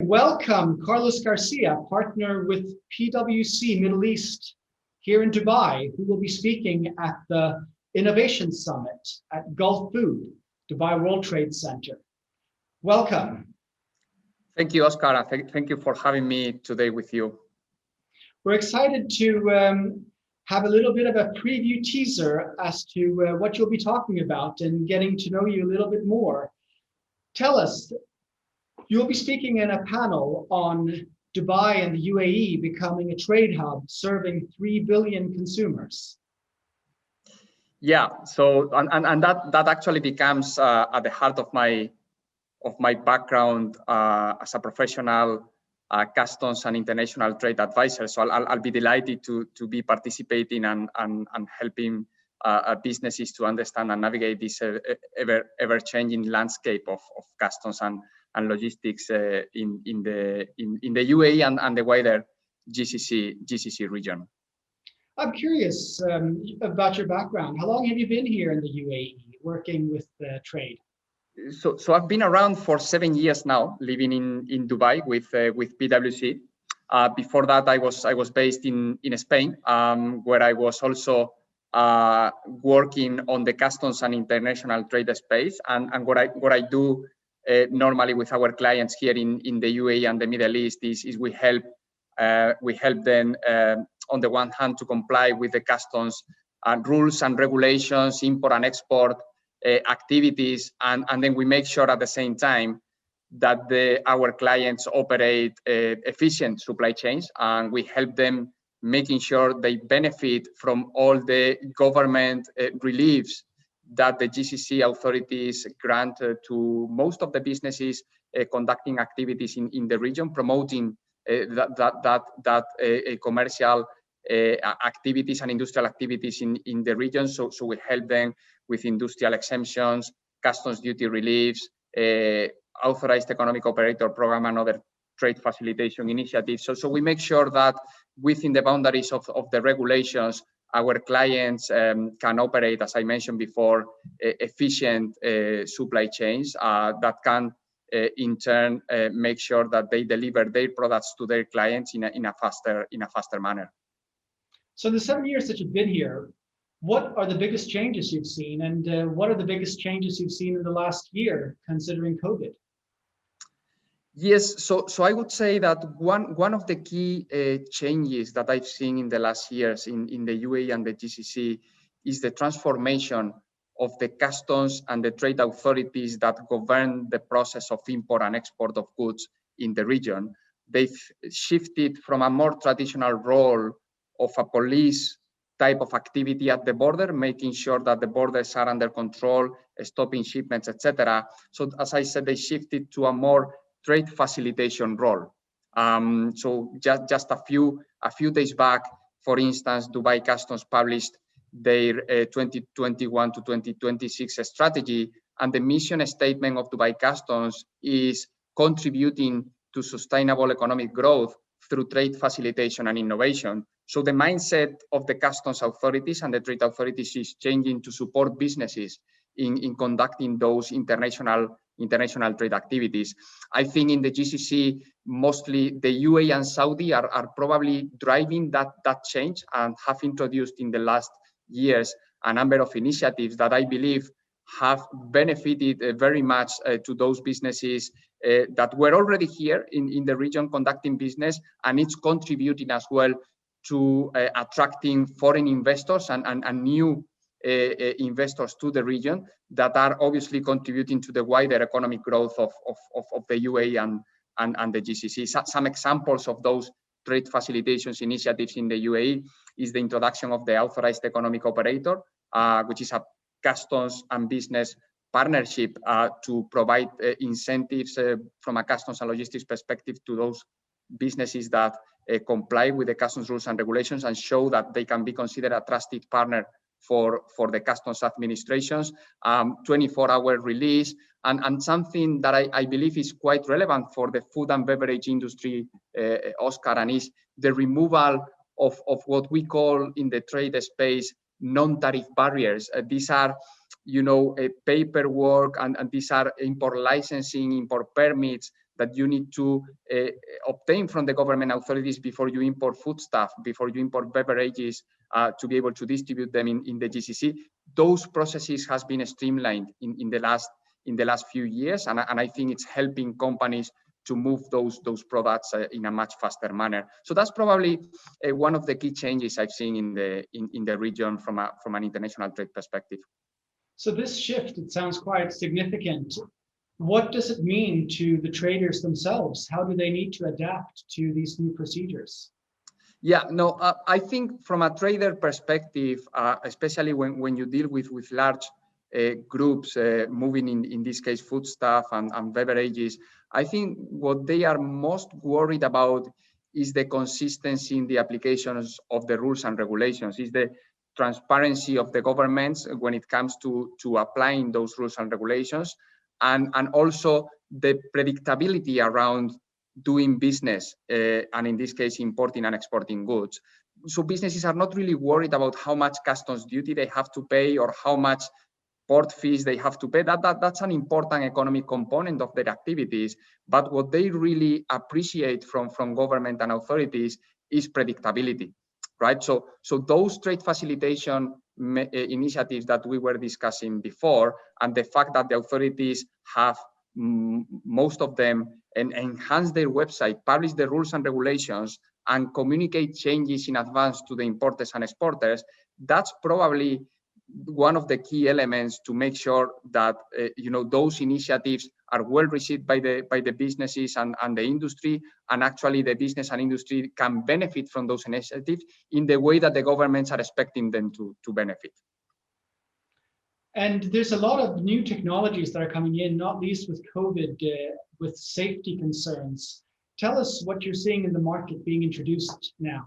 welcome Carlos Garcia, partner with PwC Middle East here in Dubai, who will be speaking at the Innovation Summit at Gulf Food, Dubai World Trade Center. Welcome. Thank you, Oscar. Thank you for having me today with you. We're excited to have a little bit of a preview teaser as to what you'll be talking about and getting to know you a little bit more. Tell us, you'll be speaking in a panel on Dubai and the UAE becoming a trade hub serving 3 billion consumers. Yeah, so and that actually becomes at the heart of my background as a professional customs and international trade advisor. So I'll be delighted to be participating and helping businesses to understand and navigate this ever-changing landscape of customs and logistics in the UAE and the wider GCC region. I'm curious about your background. How long have you been here in the UAE working with trade? So I've been around for 7 years now, living in Dubai with PwC. Before that, I was based in Spain, where I was also working on the customs and international trade space. And what I do normally with our clients here in the UAE and the Middle East is we help them on the one hand to comply with the customs rules and regulations, import and export activities, and then we make sure at the same time that our clients operate efficient supply chains, and we help them making sure they benefit from all the government reliefs that the GCC authorities grant to most of the businesses conducting activities in the region, promoting that commercial activities and industrial activities in the region. So we help them with industrial exemptions, customs duty reliefs, authorized economic operator program, and other trade facilitation initiatives. So we make sure that within the boundaries of the regulations, our clients can operate, as I mentioned before, efficient supply chains that can in turn make sure that they deliver their products to their clients in a faster manner. So the 7 years that you've been here, what are the biggest changes you've seen, and what are the biggest changes you've seen in the last year, considering COVID? Yes, so I would say that one of the key changes that I've seen in the last years in the UAE and the GCC is the transformation of the customs and the trade authorities that govern the process of import and export of goods in the region. They've shifted from a more traditional role of a police type of activity at the border, making sure that the borders are under control, stopping shipments, etc. So as I said, they shifted to a more trade facilitation role. So just a few days back, for instance, Dubai Customs published their 2021 to 2026 strategy, and the mission statement of Dubai Customs is contributing to sustainable economic growth through trade facilitation and innovation. So the mindset of the customs authorities and the trade authorities is changing to support businesses in conducting those international trade activities. I think in the GCC, mostly the UAE and Saudi are probably driving that change and have introduced in the last years a number of initiatives that I believe have benefited very much to those businesses that were already here in the region conducting business, and it's contributing as well to attracting foreign investors and new investors to the region that are obviously contributing to the wider economic growth of the UAE and the GCC. Some examples of those trade facilitations initiatives in the UAE is the introduction of the authorized economic operator, which is a customs and business partnership to provide incentives from a customs and logistics perspective to those businesses that comply with the customs rules and regulations and show that they can be considered a trusted partner for the customs administrations, 24-hour release, and something that I believe is quite relevant for the food and beverage industry, Oscar, and is the removal of what we call in the trade space non-tariff barriers. These are, paperwork, and these are import licensing, import permits that you need to obtain from the government authorities before you import foodstuff, before you import beverages, to be able to distribute them in the GCC. Those processes has been streamlined in the last few years, and I think it's helping companies to move those products in a much faster manner. So that's probably one of the key changes I've seen in the region from an international trade perspective. So this shift, it sounds quite significant. What does it mean to the traders themselves? How do they need to adapt to these new procedures? Yeah, no, I think from a trader perspective, especially when you deal with large groups moving in this case foodstuff and beverages, I think what they are most worried about is the consistency in the applications of the rules and regulations, is the transparency of the governments when it comes to applying those rules and regulations, and also the predictability around doing business, and in this case, importing and exporting goods. So businesses are not really worried about how much customs duty they have to pay or how much port fees they have to pay. That's an important economic component of their activities. But what they really appreciate from government and authorities is predictability, right? So those trade facilitation initiatives that we were discussing before, and the fact that the authorities have most of them and enhance their website, publish the rules and regulations, and communicate changes in advance to the importers and exporters, that's probably one of the key elements to make sure that those initiatives are well received by the businesses and the industry, and actually the business and industry can benefit from those initiatives in the way that the governments are expecting them to benefit. And there's a lot of new technologies that are coming in, not least with COVID, with safety concerns. Tell us what you're seeing in the market being introduced now.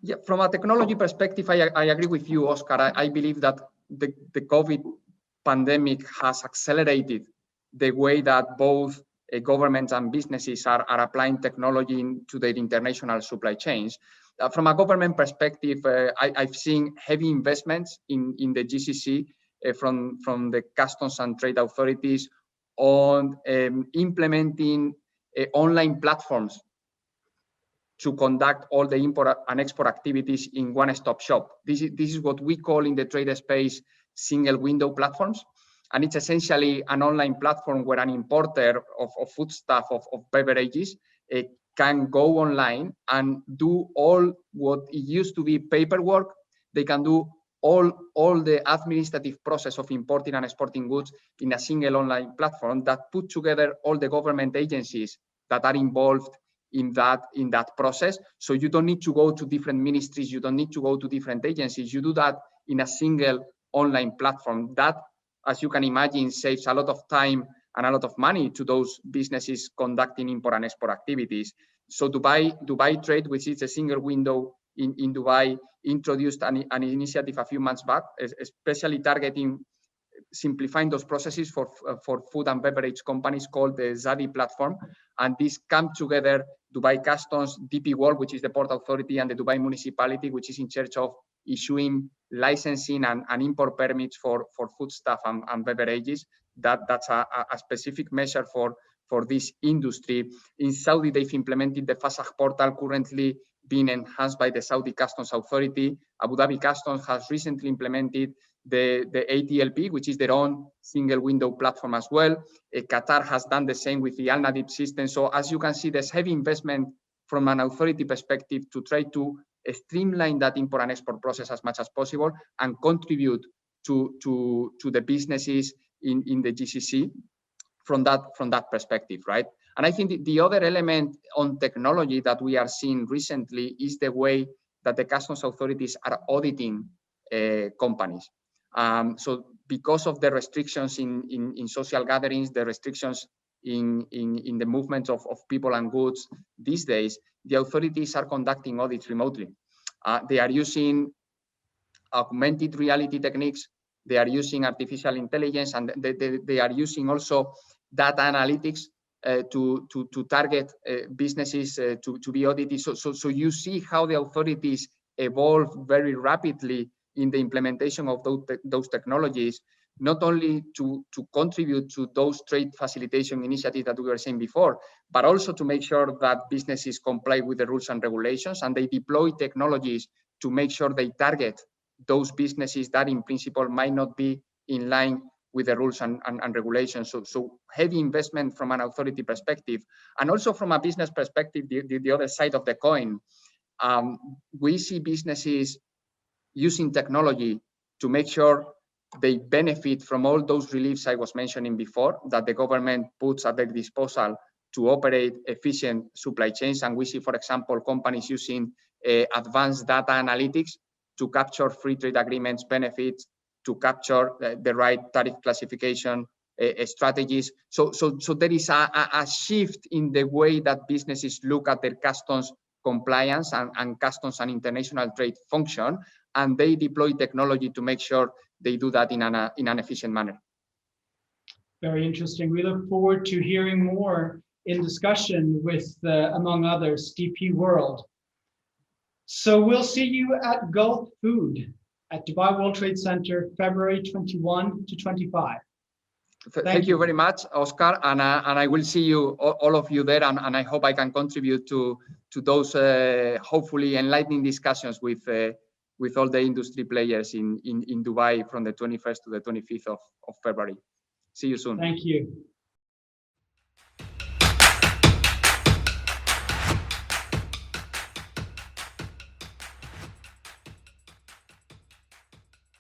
Yeah, from a technology perspective, I agree with you, Oscar. I believe that the COVID pandemic has accelerated the way that both governments and businesses are applying technology into their international supply chains. From a government perspective, I've seen heavy investments in the GCC from the customs and trade authorities on implementing online platforms to conduct all the import and export activities in one-stop shop. This is what we call in the trade space single window platforms. And it's essentially an online platform where an importer of foodstuff, of beverages, can go online and do all what it used to be paperwork. They can do all the administrative process of importing and exporting goods in a single online platform that put together all the government agencies that are involved in that process. So you don't need to go to different ministries, you don't need to go to different agencies. You do that in a single online platform. That, as you can imagine, saves a lot of time and a lot of money to those businesses conducting import and export activities. So Dubai Trade, which is a single window in Dubai, introduced an initiative a few months back, especially targeting simplifying those processes for food and beverage companies, called the Zadi platform. And this come together Dubai Customs, DP World, which is the port authority, and the Dubai municipality, which is in charge of issuing licensing and import permits for foodstuff and beverages. That's a specific measure for this industry. In Saudi, they've implemented the Fasakh portal, currently being enhanced by the Saudi Customs Authority. Abu Dhabi Customs has recently implemented the ATLP, which is their own single window platform as well. Qatar has done the same with the Al Nadib system. So as you can see, there's heavy investment from an authority perspective to try to streamline that import and export process as much as possible and contribute to the businesses in the GCC from that perspective, right? And I think the other element on technology that we are seeing recently is the way that the customs authorities are auditing companies. So because of the restrictions in social gatherings, the restrictions in the movement of people and goods these days, the authorities are conducting audits remotely. They are using augmented reality techniques, they are using artificial intelligence, and they are using also data analytics to target businesses to be audited. So you see how the authorities evolve very rapidly in the implementation of those technologies not only to contribute to those trade facilitation initiatives that we were saying before, but also to make sure that businesses comply with the rules and regulations, and they deploy technologies to make sure they target those businesses that in principle might not be in line with the rules and regulations. So heavy investment from an authority perspective, and also from a business perspective, the other side of the coin. We see businesses using technology to make sure they benefit from all those reliefs I was mentioning before that the government puts at their disposal to operate efficient supply chains. And we see, for example, companies using advanced data analytics to capture free trade agreements benefits, to capture the right tariff classification strategies. So there is a shift in the way that businesses look at their customs compliance and customs and international trade function, and they deploy technology to make sure they do that in an efficient manner. Very interesting. We look forward to hearing more in discussion with, among others, DP World. So we'll see you at Gulf Food at Dubai World Trade Center, February 21 to 25. Thank you very much, Oscar, and I will see you, all of you there, and I hope I can contribute to those hopefully enlightening discussions with all the industry players in Dubai from the 21st to the 25th of February. See you soon. Thank you.